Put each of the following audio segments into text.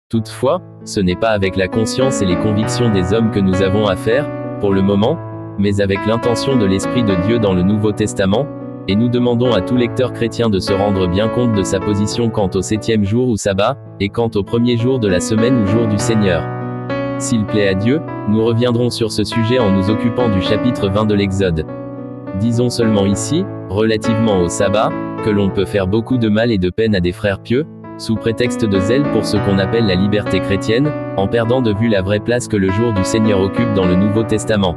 Toutefois, ce n'est pas avec la conscience et les convictions des hommes que nous avons affaire, pour le moment, mais avec l'intention de l'Esprit de Dieu dans le Nouveau Testament, et nous demandons à tout lecteur chrétien de se rendre bien compte de sa position quant au 7e jour ou sabbat, et quant au premier jour de la semaine ou jour du Seigneur. S'il plaît à Dieu, nous reviendrons sur ce sujet en nous occupant du chapitre 20 de l'Exode. Disons seulement ici, relativement au sabbat, que l'on peut faire beaucoup de mal et de peine à des frères pieux, sous prétexte de zèle pour ce qu'on appelle la liberté chrétienne, en perdant de vue la vraie place que le jour du Seigneur occupe dans le Nouveau Testament.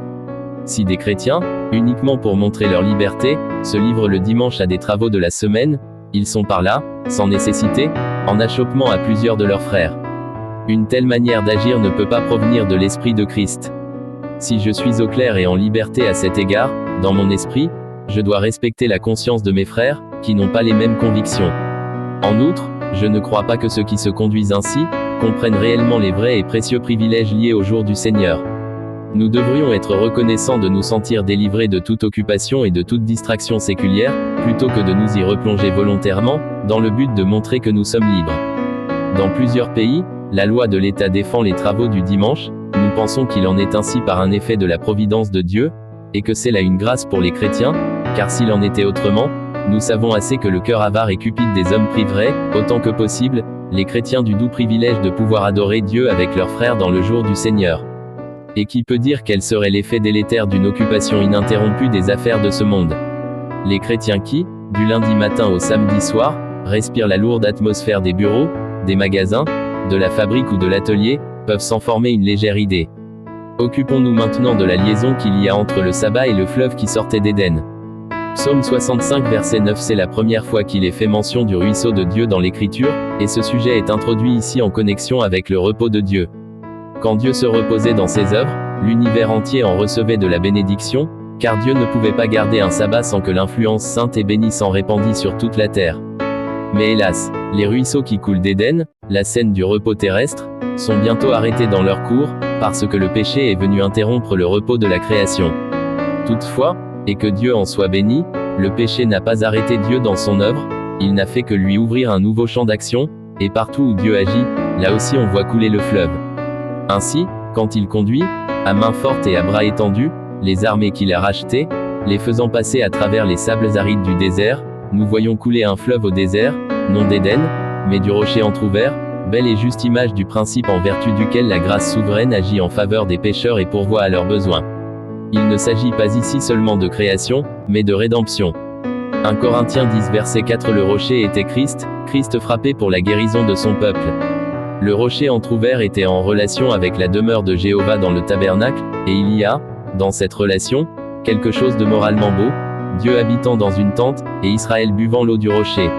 Si des chrétiens, uniquement pour montrer leur liberté, se livrent le dimanche à des travaux de la semaine, ils sont par là, sans nécessité, en achoppement à plusieurs de leurs frères. Une telle manière d'agir ne peut pas provenir de l'Esprit de Christ. Si je suis au clair et en liberté à cet égard, dans mon esprit, je dois respecter la conscience de mes frères, qui n'ont pas les mêmes convictions. En outre, je ne crois pas que ceux qui se conduisent ainsi, comprennent réellement les vrais et précieux privilèges liés au jour du Seigneur. Nous devrions être reconnaissants de nous sentir délivrés de toute occupation et de toute distraction séculière, plutôt que de nous y replonger volontairement, dans le but de montrer que nous sommes libres. Dans plusieurs pays, la loi de l'État défend les travaux du dimanche, nous pensons qu'il en est ainsi par un effet de la providence de Dieu, et que c'est là une grâce pour les chrétiens, car s'il en était autrement, nous savons assez que le cœur avare et cupide des hommes priverait, autant que possible, les chrétiens du doux privilège de pouvoir adorer Dieu avec leurs frères dans le jour du Seigneur. Et qui peut dire quel serait l'effet délétère d'une occupation ininterrompue des affaires de ce monde? Les chrétiens qui, du lundi matin au samedi soir, respirent la lourde atmosphère des bureaux, des magasins, de la fabrique ou de l'atelier, peuvent s'en former une légère idée. Occupons-nous maintenant de la liaison qu'il y a entre le sabbat et le fleuve qui sortait d'Éden. Psaume 65 verset 9. C'est la première fois qu'il est fait mention du ruisseau de Dieu dans l'Écriture, et ce sujet est introduit ici en connexion avec le repos de Dieu. Quand Dieu se reposait dans ses œuvres, l'univers entier en recevait de la bénédiction, car Dieu ne pouvait pas garder un sabbat sans que l'influence sainte et bénie s'en répandît sur toute la terre. Mais hélas, les ruisseaux qui coulent d'Éden, la scène du repos terrestre, sont bientôt arrêtés dans leur cours, parce que le péché est venu interrompre le repos de la création. Toutefois, et que Dieu en soit béni, le péché n'a pas arrêté Dieu dans son œuvre, il n'a fait que lui ouvrir un nouveau champ d'action, et partout où Dieu agit, là aussi on voit couler le fleuve. Ainsi, quand il conduit, à main forte et à bras étendus, les armées qu'il a rachetées, les faisant passer à travers les sables arides du désert, nous voyons couler un fleuve au désert, non d'Éden, mais du rocher entrouvert, belle et juste image du principe en vertu duquel la grâce souveraine agit en faveur des pécheurs et pourvoit à leurs besoins. Il ne s'agit pas ici seulement de création, mais de rédemption. 1 Corinthiens 10 verset 4. Le rocher était Christ, Christ frappé pour la guérison de son peuple. Le rocher entrouvert était en relation avec la demeure de Jéhovah dans le tabernacle, et il y a, dans cette relation, quelque chose de moralement beau, Dieu habitant dans une tente, et Israël buvant l'eau du rocher.